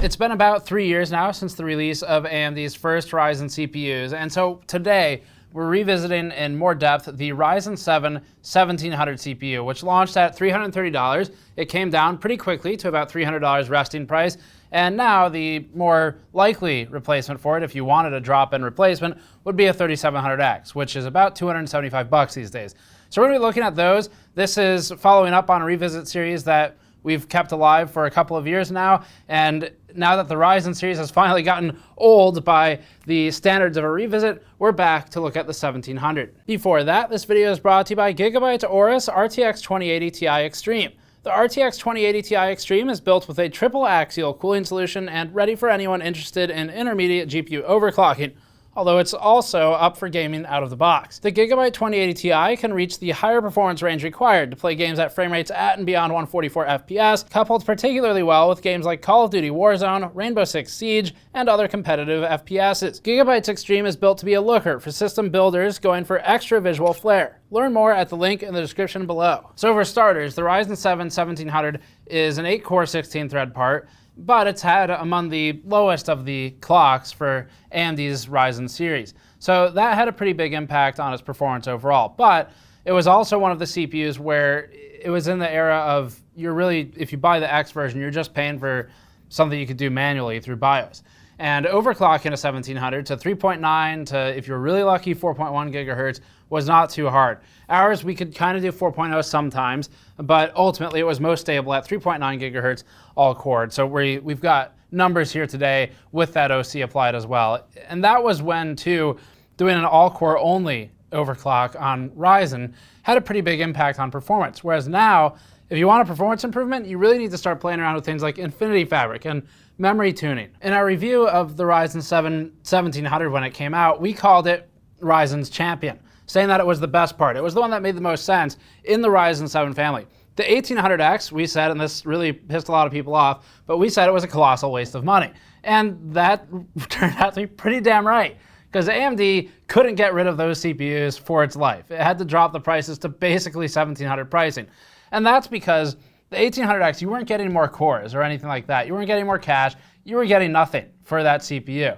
It's been about 3 years now since the release of AMD's first Ryzen CPUs, and so today we're revisiting in more depth the Ryzen 7 1700 CPU, which launched at $330. It came down pretty quickly to about $300 resting price, and now the more likely replacement for it, if you wanted a drop-in replacement, would be a 3700X, which is about $275 these days. So we're going to be looking at those. This is following up on a revisit series that we've kept alive for a couple of years now, and now that the Ryzen series has finally gotten old by the standards of a revisit, we're back to look at the 1700. Before that, this video is brought to you by Gigabyte's Aorus RTX 2080 Ti Extreme. The RTX 2080 Ti Extreme is built with a triple axial cooling solution and ready for anyone interested in intermediate GPU overclocking, although it's also up for gaming out of the box. The Gigabyte 2080 Ti can reach the higher performance range required to play games at frame rates at and beyond 144 FPS, coupled particularly well with games like Call of Duty Warzone, Rainbow Six Siege, and other competitive FPSs. Gigabyte's Extreme is built to be a looker for system builders going for extra visual flair. Learn more at the link in the description below. So for starters, the Ryzen 7 1700 is an 8-core 16-thread part, but it's had among the lowest of the clocks for AMD's Ryzen series. So that had a pretty big impact on its performance overall. But it was also one of the CPUs where it was in the era of, you're really, if you buy the X version, you're just paying for something you could do manually through BIOS. And overclocking a 1700 to 3.9 to, if you're really lucky, 4.1 gigahertz was not too hard. Ours, we could kind of do 4.0 sometimes, but ultimately it was most stable at 3.9 gigahertz all core. So we've got numbers here today with that OC applied as well. And that was when, too, doing an all-core only overclock on Ryzen had a pretty big impact on performance. Whereas now, if you want a performance improvement, you really need to start playing around with things like Infinity Fabric and memory tuning. In our review of the Ryzen 7 1700 when it came out, we called it Ryzen's champion, saying that it was the best part. It was the one that made the most sense in the Ryzen 7 family. The 1800X, we said, and this really pissed a lot of people off, but we said it was a colossal waste of money. And that turned out to be pretty damn right, because AMD couldn't get rid of those CPUs for its life. It had to drop the prices to basically 1700 pricing. And that's because the 1800X, you weren't getting more cores or anything like that. You weren't getting more cache. You were getting nothing for that CPU.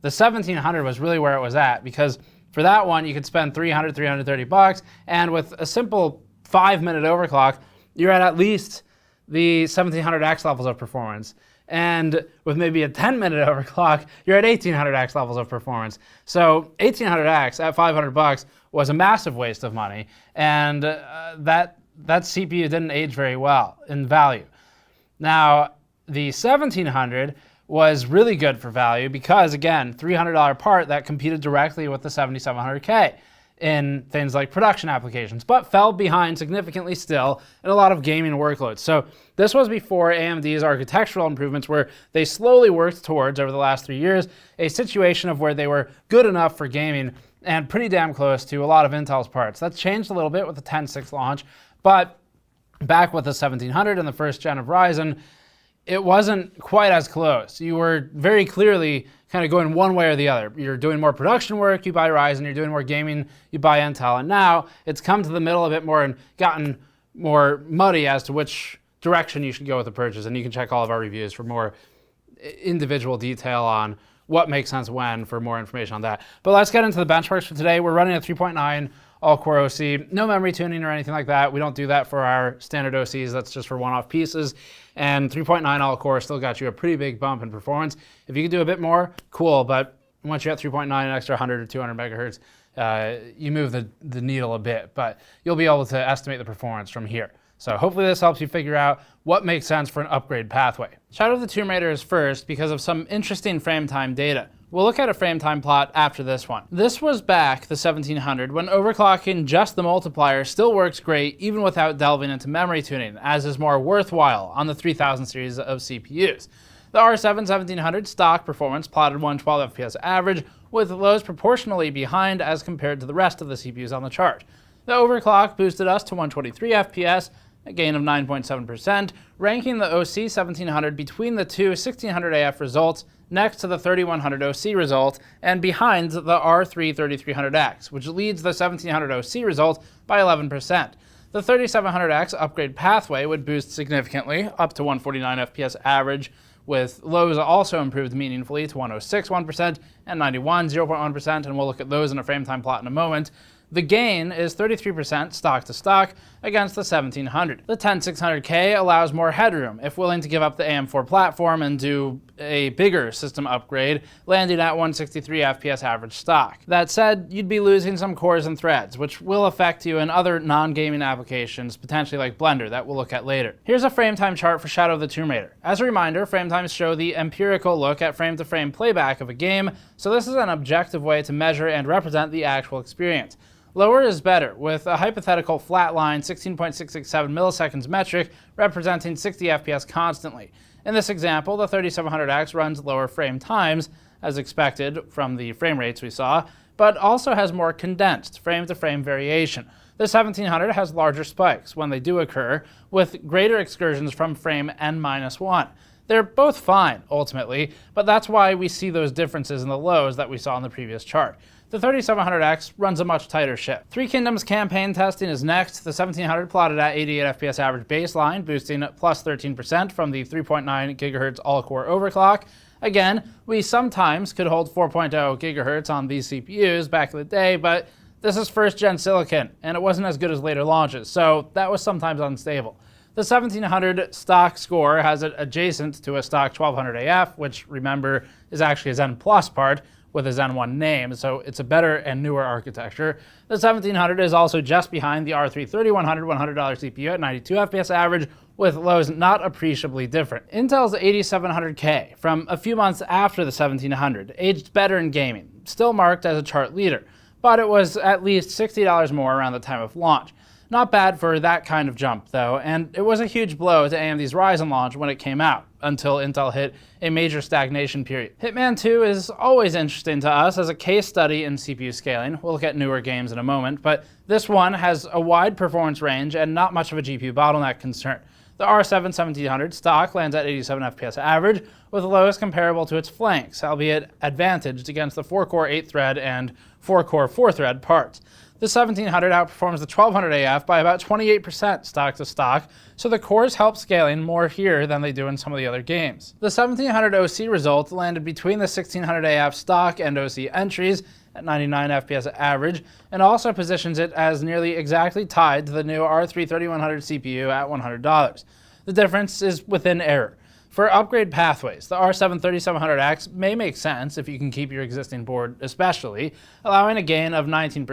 The 1700 was really where it was at, because for that one, you could spend $300, $330, and with a simple 5-minute overclock, you're at least the 1700X levels of performance. And with maybe a 10-minute overclock, you're at 1800X levels of performance. So 1800X at $500 was a massive waste of money, and that CPU didn't age very well in value. Now, the 1700 was really good for value because, again, $300 part that competed directly with the 7700K in things like production applications, but fell behind significantly still in a lot of gaming workloads. So this was before AMD's architectural improvements, where they slowly worked towards, over the last 3 years, a situation of where they were good enough for gaming and pretty damn close to a lot of Intel's parts. That's changed a little bit with the 10.6 launch, but back with the 1700 and the first gen of Ryzen, it wasn't quite as close. You were very clearly kind of going one way or the other. You're doing more production work, you buy Ryzen. You're doing more gaming, you buy Intel. And now it's come to the middle a bit more and gotten more muddy as to which direction you should go with the purchase. And you can check all of our reviews for more individual detail on what makes sense when, for more information on that. But let's get into the benchmarks for today. We're running a 3.9 all-core OC, no memory tuning or anything like that. We don't do that for our standard OCs. That's just for one-off pieces. And 3.9 all-core still got you a pretty big bump in performance. If you could do a bit more, cool. But once you're at 3.9, an extra 100 or 200 megahertz, you move the needle a bit. But you'll be able to estimate the performance from here. So hopefully this helps you figure out what makes sense for an upgrade pathway. Shadow of the Tomb Raider is first because of some interesting frame time data. We'll look at a frame time plot after this one. This was back the 1700 when overclocking just the multiplier still works great even without delving into memory tuning, as is more worthwhile on the 3000 series of CPUs. The R7 1700 stock performance plotted 112 FPS average, with lows proportionally behind as compared to the rest of the CPUs on the chart. The overclock boosted us to 123 FPS, a gain of 9.7%, ranking the OC 1700 between the two 1600 AF results, next to the 3100 OC result, and behind the R3 3300X, which leads the 1700 OC result by 11%. The 3700X upgrade pathway would boost significantly, up to 149 FPS average, with lows also improved meaningfully to 106 1% and 91 0.1%, and we'll look at those in a frame time plot in a moment. The gain is 33% stock to stock against the 1700. The 10600K allows more headroom if willing to give up the AM4 platform and do a bigger system upgrade, landing at 163 FPS average stock. That said, you'd be losing some cores and threads, which will affect you in other non-gaming applications, potentially like Blender, that we'll look at later. Here's a frame time chart for Shadow of the Tomb Raider. As a reminder, frame times show the empirical look at frame-to-frame playback of a game, so this is an objective way to measure and represent the actual experience. Lower is better, with a hypothetical flatline 16.667 milliseconds metric representing 60 FPS constantly. In this example, the 3700X runs lower frame times, as expected from the frame rates we saw, but also has more condensed frame-to-frame variation. The 1700 has larger spikes when they do occur, with greater excursions from frame n-1. They're both fine, ultimately, but that's why we see those differences in the lows that we saw in the previous chart. The 3700X runs a much tighter ship. Three Kingdoms campaign testing is next. The 1700 plotted at 88 FPS average baseline, boosting plus 13% from the 3.9 GHz all-core overclock. Again, we sometimes could hold 4.0 GHz on these CPUs back in the day, but this is first-gen silicon, and it wasn't as good as later launches, so that was sometimes unstable. The 1700 stock score has it adjacent to a stock 1200AF, which, remember, is actually a Zen Plus part, with a Zen 1 name, so it's a better and newer architecture. The 1700 is also just behind the R3 3100 $100 CPU at 92 FPS average, with lows not appreciably different. Intel's 8700K, from a few months after the 1700, aged better in gaming, still marked as a chart leader, but it was at least $60 more around the time of launch. Not bad for that kind of jump, though, and it was a huge blow to AMD's Ryzen launch when it came out, until Intel hit a major stagnation period. Hitman 2 is always interesting to us as a case study in CPU scaling. We'll look at newer games in a moment, but this one has a wide performance range and not much of a GPU bottleneck concern. The R7 1700 stock lands at 87 FPS average, with lows comparable to its flanks, albeit advantaged against the 4-core 8-thread and 4-core 4-thread parts. The 1700 outperforms the 1200AF by about 28% stock to stock, so the cores help scaling more here than they do in some of the other games. The 1700 OC result landed between the 1600AF stock and OC entries at 99 FPS average, and also positions it as nearly exactly tied to the new R3 3100 CPU at $100. The difference is within error. For upgrade pathways, the R7 3700X may make sense if you can keep your existing board especially, allowing a gain of 19%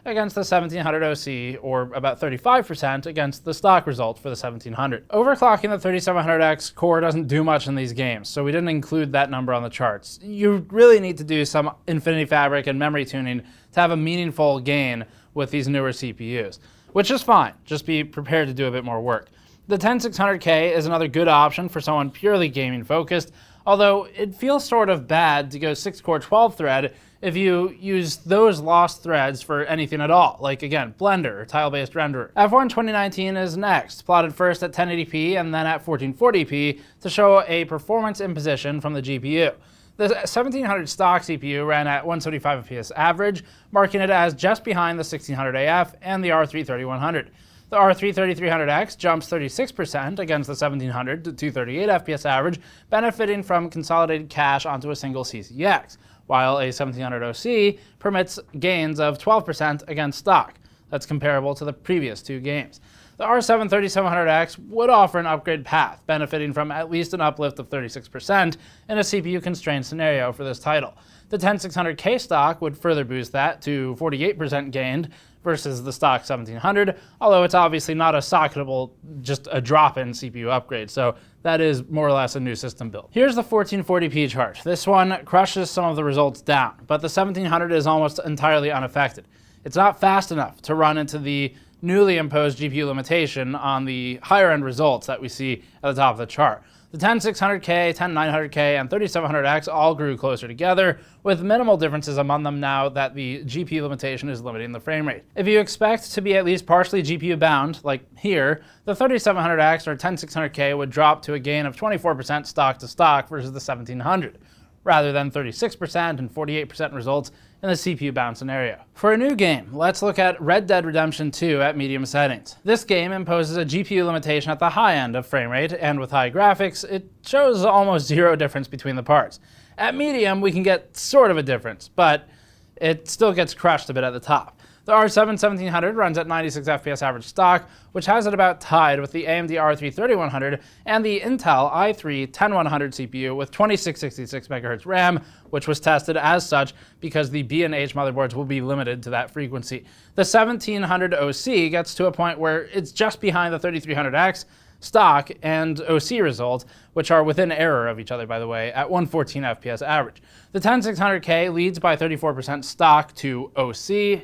against the 1700 OC, or about 35% against the stock result for the 1700. Overclocking the 3700X core doesn't do much in these games, so we didn't include that number on the charts. You really need to do some Infinity Fabric and memory tuning to have a meaningful gain with these newer CPUs, which is fine, just be prepared to do a bit more work. The 10600K is another good option for someone purely gaming focused, although it feels sort of bad to go 6-core 12-thread if you use those lost threads for anything at all, like again, Blender or tile-based renderer. F1 2019 is next, plotted first at 1080p and then at 1440p to show a performance imposition from the GPU. The 1700 stock CPU ran at 175 FPS average, marking it as just behind the 1600AF and the R3 3100. The R3 3300X jumps 36% against the 1700 to 238 FPS average, benefiting from consolidated cache onto a single CCX, while a 1700 OC permits gains of 12% against stock. That's comparable to the previous two games. The R7 3700X would offer an upgrade path, benefiting from at least an uplift of 36% in a CPU-constrained scenario for this title. The 10600K stock would further boost that to 48% gained versus the stock 1700, although it's obviously not a socketable, just a drop-in CPU upgrade, so that is more or less a new system build. Here's the 1440p chart. This one crushes some of the results down, but the 1700 is almost entirely unaffected. It's not fast enough to run into the newly imposed GPU limitation on the higher-end results that we see at the top of the chart. The 10600K, 10900K, and 3700X all grew closer together, with minimal differences among them now that the GPU limitation is limiting the frame rate. If you expect to be at least partially GPU bound, like here, the 3700X or 10600K would drop to a gain of 24% stock to stock versus the 1700. rather than 36% and 48% results in the CPU bound scenario. For a new game, let's look at Red Dead Redemption 2 at medium settings. This game imposes a GPU limitation at the high end of frame rate, and with high graphics, it shows almost zero difference between the parts. At medium, we can get sort of a difference, but it still gets crushed a bit at the top. The R7 1700 runs at 96 FPS average stock, which has it about tied with the AMD R3 3100 and the Intel i3 10100 CPU with 2666 MHz RAM, which was tested as such because the B&H motherboards will be limited to that frequency. The 1700 OC gets to a point where it's just behind the 3300X stock and OC results, which are within error of each other, by the way, at 114 FPS average. The 10600K leads by 34% stock to OC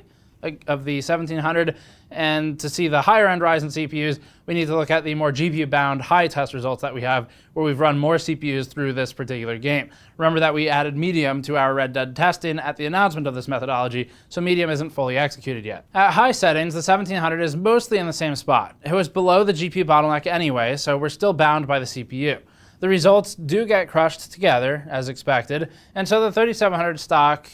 of the 1700, and to see the higher end Ryzen CPUs, we need to look at the more GPU bound high test results that we have, where we've run more CPUs through this particular game. Remember that we added medium to our Red Dead testing at the announcement of this methodology, so medium isn't fully executed yet. At high settings, the 1700 is mostly in the same spot. It was below the GPU bottleneck anyway, so we're still bound by the CPU. The results do get crushed together, as expected, and so the 3700 stock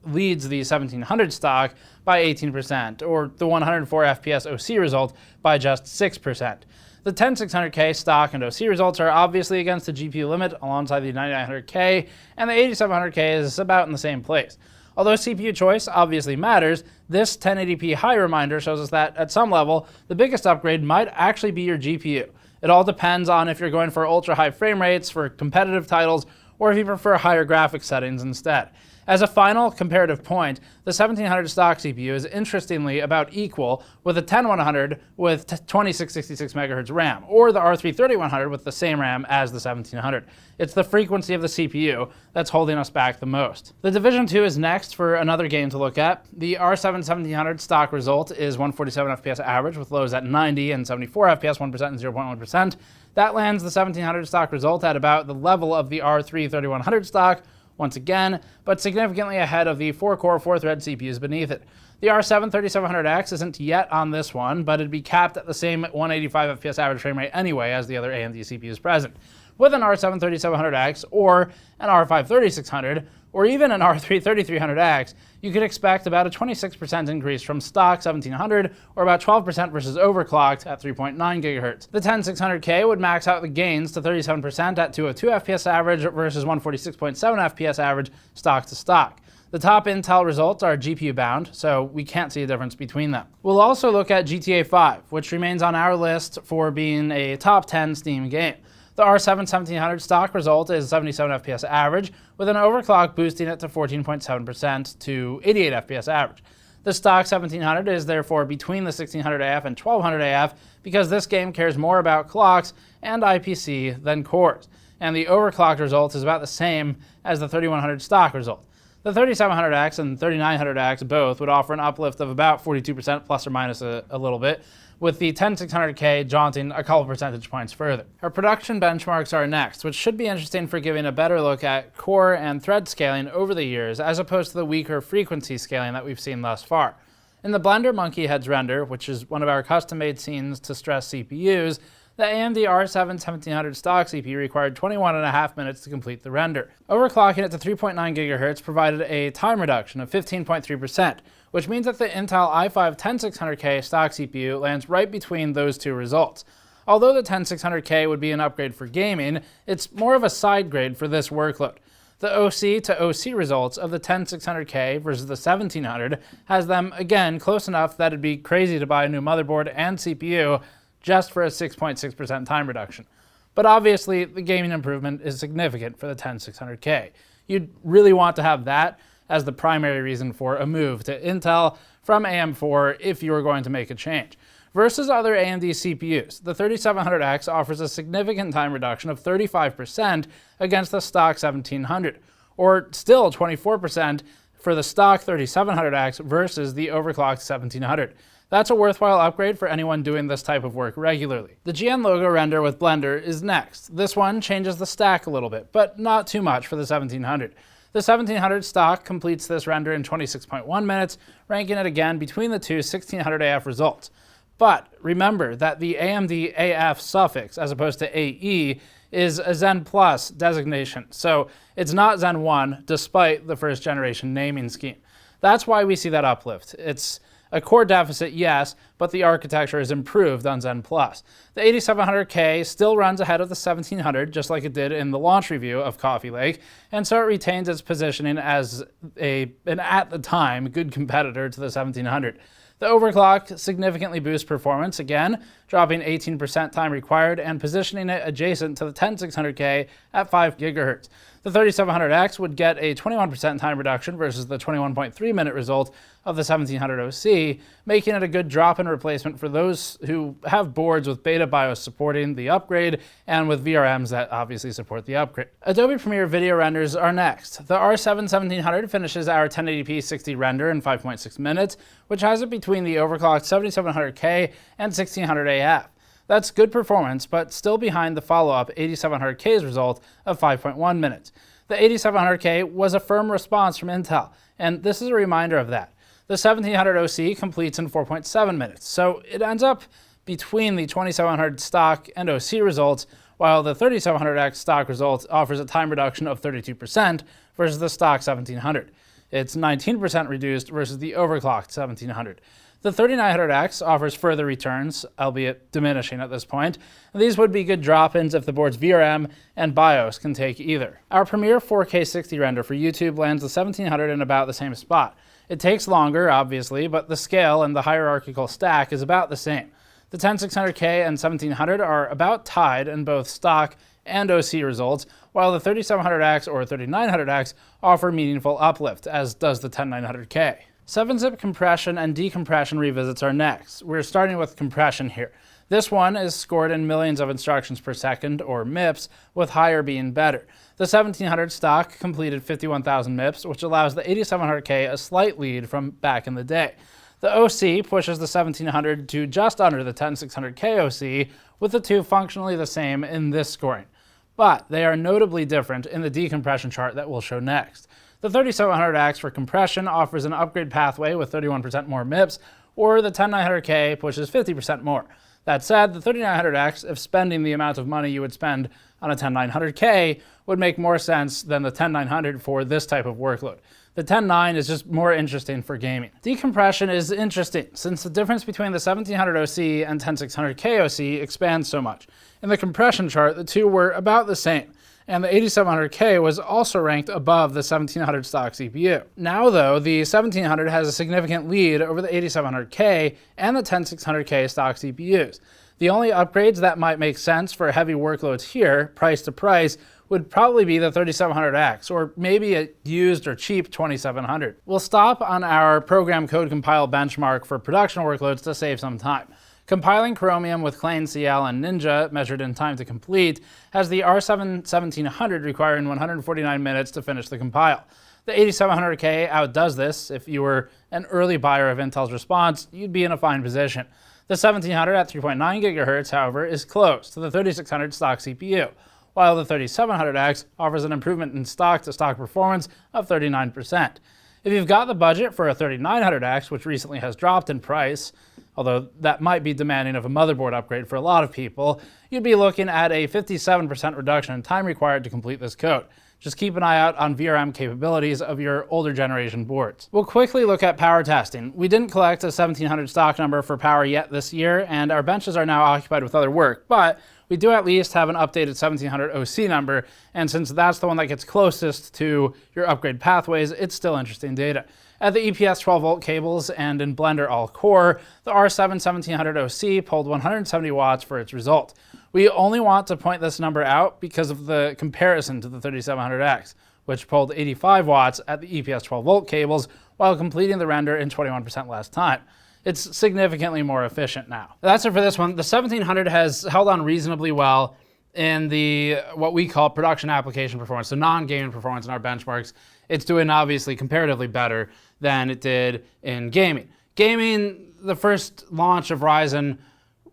leads the 1700 stock by 18%, or the 104 FPS OC result by just 6%. The 10600K stock and OC results are obviously against the GPU limit alongside the 9900K, and the 8700K is about in the same place. Although CPU choice obviously matters, this 1080p high reminder shows us that, at some level, the biggest upgrade might actually be your GPU. It all depends on if you're going for ultra-high frame rates for competitive titles, or if you prefer higher graphics settings instead. As a final comparative point, the 1700 stock CPU is interestingly about equal with the 10100 with 2666 MHz RAM, or the R3 3100 with the same RAM as the 1700. It's the frequency of the CPU that's holding us back the most. The Division 2 is next for another game to look at. The R7 1700 stock result is 147 FPS average with lows at 90 and 74 FPS, 1% and 0.1%. That lands the 1700 stock result at about the level of the R3 3100 stock, once again, but significantly ahead of the 4-core, 4-thread CPUs beneath it. The R7 3700X isn't yet on this one, but it'd be capped at the same 185 FPS average frame rate anyway as the other AMD CPUs present. With an R7 3700X or an R5 3600, or even an R3 3300X, you could expect about a 26% increase from stock 1700, or about 12% versus overclocked at 3.9 GHz. The 10600K would max out the gains to 37% at 202 FPS average versus 146.7 FPS average stock to stock. The top Intel results are GPU bound, so we can't see a difference between them. We'll also look at GTA 5, which remains on our list for being a top 10 Steam game. The R7 1700 stock result is 77 FPS average, with an overclock boosting it to 14.7% to 88 FPS average. The stock 1700 is therefore between the 1600 AF and 1200 AF because this game cares more about clocks and IPC than cores, and the overclocked result is about the same as the 3100 stock result. The 3700X and 3900X both would offer an uplift of about 42% plus or minus a little bit, with the 10600K jaunting a couple percentage points further. Our production benchmarks are next, which should be interesting for giving a better look at core and thread scaling over the years, as opposed to the weaker frequency scaling that we've seen thus far. In the Blender Monkey Heads render, which is one of our custom-made scenes to stress CPUs, the AMD R7 1700 stock CPU required 21.5 minutes to complete the render. Overclocking it to 3.9 GHz provided a time reduction of 15.3%, which means that the Intel i5 10600K stock CPU lands right between those two results. Although the 10600K would be an upgrade for gaming, it's more of a side grade for this workload. The OC to OC results of the 10600K versus the 1700 has them, again, close enough that it'd be crazy to buy a new motherboard and CPU just for a 6.6% time reduction. But obviously, the gaming improvement is significant for the 10600K. You'd really want to have that as the primary reason for a move to Intel from AM4 if you were going to make a change. Versus other AMD CPUs, the 3700X offers a significant time reduction of 35% against the stock 1700, or still 24% for the stock 3700X versus the overclocked 1700. That's a worthwhile upgrade for anyone doing this type of work regularly. The GN logo render with Blender is next. This one changes the stack a little bit, but not too much for the 1700. The 1700 stock completes this render in 26.1 minutes, ranking it again between the two 1600 AF results. But remember that the AMD AF suffix, as opposed to AE, is a Zen Plus designation. So it's not Zen 1, despite the first generation naming scheme. That's why we see that uplift. It's a core deficit, yes, but the architecture is improved on Zen Plus. The 8700K still runs ahead of the 1700, just like it did in the launch review of Coffee Lake, and so it retains its positioning as an, at the time, good competitor to the 1700. The overclock significantly boosts performance, again, dropping 18% time required and positioning it adjacent to the 10600K at 5 GHz. The 3700X would get a 21% time reduction versus the 21.3 minute result of the 1700 OC, making it a good drop-in replacement for those who have boards with beta BIOS supporting the upgrade and with VRMs that obviously support the upgrade. Adobe Premiere video renders are next. The R7 1700 finishes our 1080p 60 render in 5.6 minutes, which has it between the overclocked 7700K and 1600 AF. That's good performance, but still behind the follow-up 8700K's result of 5.1 minutes. The 8700K was a firm response from Intel, and this is a reminder of that. The 1700 OC completes in 4.7 minutes, so it ends up between the 2700 stock and OC results, while the 3700X stock result offers a time reduction of 32% versus the stock 1700. It's 19% reduced versus the overclocked 1700. The 3900X offers further returns, albeit diminishing at this point. These would be good drop-ins if the board's VRM and BIOS can take either. Our Premiere 4K 60 render for YouTube lands the 1700 in about the same spot. It takes longer, obviously, but the scale and the hierarchical stack is about the same. The 10600K and 1700 are about tied in both stock and OC results, while the 3700X or 3900X offer meaningful uplift, as does the 10900K. 7-zip compression and decompression revisits are next. We're starting with compression here. This one is scored in millions of instructions per second, or MIPS, with higher being better. The 1700 stock completed 51,000 MIPS, which allows the 8700K a slight lead from back in the day. The OC pushes the 1700 to just under the 10600K OC, with the two functionally the same in this scoring. But they are notably different in the decompression chart that we'll show next. The 3700X for compression offers an upgrade pathway with 31% more MIPS, or the 10900K pushes 50% more. That said, the 3900X, if spending the amount of money you would spend on a 10900K, would make more sense than the 10900 for this type of workload. The 109 is just more interesting for gaming. Decompression is interesting, since the difference between the 1700 OC and 10600K OC expands so much. In the compression chart, the two were about the same, and the 8700K was also ranked above the 1700 stock CPU. Now though, the 1700 has a significant lead over the 8700K and the 10600K stock CPUs. The only upgrades that might make sense for heavy workloads here, price to price, would probably be the 3700X, or maybe a used or cheap 2700. We'll stop on our program code compile benchmark for production workloads to save some time. Compiling Chromium with Clang CL and Ninja, measured in time to complete, has the R7 1700 requiring 149 minutes to finish the compile. The 8700K outdoes this. If you were an early buyer of Intel's response, you'd be in a fine position. The 1700 at 3.9 GHz, however, is close to the 3600 stock CPU, while the 3700X offers an improvement in stock-to-stock performance of 39%. If you've got the budget for a 3900X, which recently has dropped in price, although that might be demanding of a motherboard upgrade for a lot of people, you'd be looking at a 57% reduction in time required to complete this code. Just keep an eye out on VRM capabilities of your older generation boards. We'll quickly look at power testing. We didn't collect a 1700 stock number for power yet this year, and our benches are now occupied with other work, but we do at least have an updated 1700 OC number, and since that's the one that gets closest to your upgrade pathways, it's still interesting data. At the EPS 12-volt cables and in Blender all-core, the R7 1700 OC pulled 170 watts for its result. We only want to point this number out because of the comparison to the 3700X, which pulled 85 watts at the EPS 12-volt cables while completing the render in 21% less time. It's significantly more efficient now. That's it for this one. The 1700 has held on reasonably well in the what we call production application performance, so non-gaming performance in our benchmarks. It's doing obviously comparatively better than it did in gaming. Gaming, the first launch of Ryzen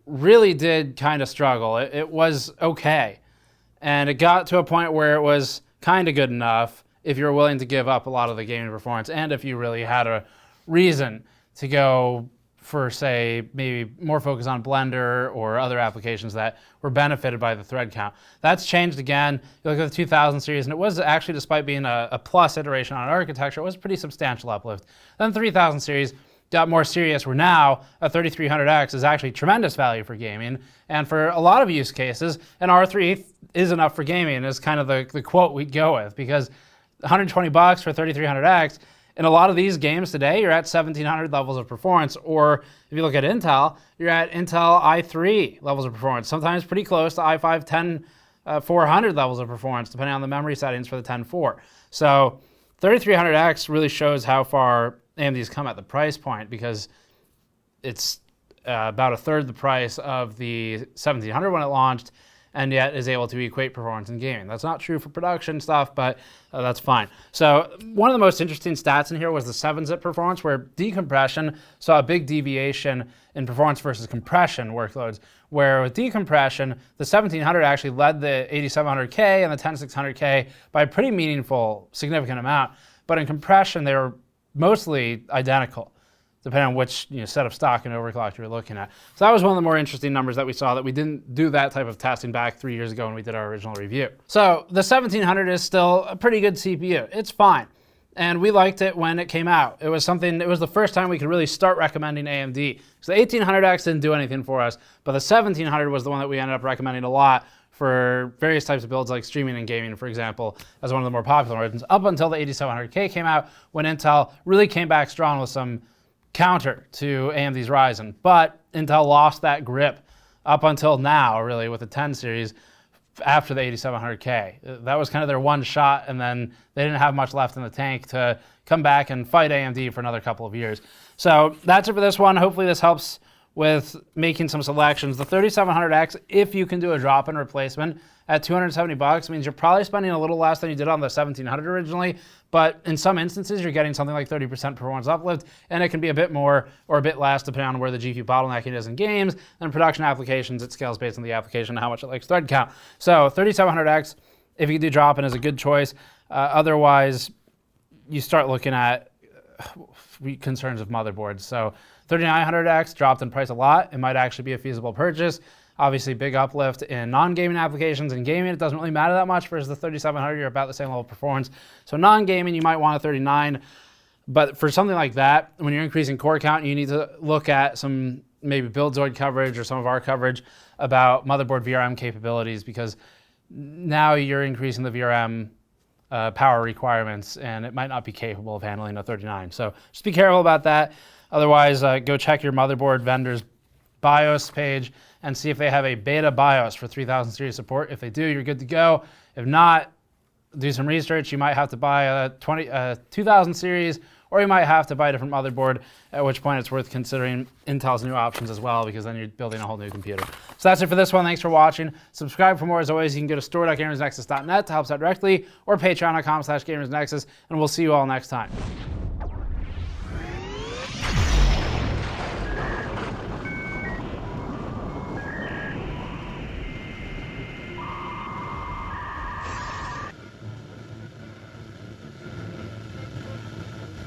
really did kind of struggle. It was okay, and it got to a point where it was kind of good enough if you're willing to give up a lot of the gaming performance and if you really had a reason to go for, say, maybe more focus on Blender or other applications that were benefited by the thread count. That's changed again. You look at the 2000 series, and it was actually, despite being a plus iteration on architecture, it was a pretty substantial uplift. Then the 3000 series got more serious, where now a 3300X is actually tremendous value for gaming, and for a lot of use cases, an R3 is enough for gaming is kind of the quote we'd go with, because $120 for 3300X, in a lot of these games today, you're at 1700 levels of performance, or if you look at Intel, you're at Intel i3 levels of performance, sometimes pretty close to i5 10400 levels of performance, depending on the memory settings for the 10.4. So 3300X really shows how far AMD's come at the price point, because it's about a third the price of the 1700 when it launched, and yet is able to equate performance in gaming. That's not true for production stuff, but that's fine. So one of the most interesting stats in here was the 7-zip performance, where decompression saw a big deviation in performance versus compression workloads, where with decompression, the 1700 actually led the 8700K and the 10600K by a pretty meaningful, significant amount. But in compression, they were mostly identical, depending on which set of stock and overclock you're looking at. So that was one of the more interesting numbers that we saw, that we didn't do that type of testing back 3 years ago when we did our original review. So the 1700 is still a pretty good CPU. It's fine. And we liked it when it came out. It was the first time we could really start recommending AMD. So the 1800X didn't do anything for us, but the 1700 was the one that we ended up recommending a lot for various types of builds like streaming and gaming, for example, as one of the more popular ones, up until the 8700K came out, when Intel really came back strong with some counter to AMD's Ryzen. But Intel lost that grip up until now, really, with the 10 series after the 8700K. That was kind of their one shot, and then they didn't have much left in the tank to come back and fight AMD for another couple of years. So that's it for this one. Hopefully this helps with making some selections. The 3700X, if you can do a drop-in replacement at $270, means you're probably spending a little less than you did on the 1700 originally, but in some instances you're getting something like 30% performance uplift, and it can be a bit more or a bit less depending on where the GPU bottlenecking is in games. And production applications, it scales based on the application and how much it likes thread count. So 3700X, if you can do drop-in, is a good choice. Otherwise, you start looking at concerns of motherboards. So 3900X dropped in price a lot. It might actually be a feasible purchase. Obviously, big uplift in non-gaming applications. In gaming, it doesn't really matter that much, versus the 3700, you're about the same level of performance. So non-gaming, you might want a 39. But for something like that, when you're increasing core count, you need to look at some maybe Buildzoid coverage or some of our coverage about motherboard VRM capabilities, because now you're increasing the VRM power requirements, and it might not be capable of handling a 39. So just be careful about that. Otherwise, go check your motherboard vendor's BIOS page and see if they have a beta BIOS for 3000 series support. If they do, you're good to go. If not, do some research. You might have to buy a 2000 series, or you might have to buy a different motherboard, at which point it's worth considering Intel's new options as well, because then you're building a whole new computer. So that's it for this one. Thanks for watching. Subscribe for more. As always, you can go to store.gamersnexus.net to help us out directly, or patreon.com/gamersnexus, and we'll see you all next time.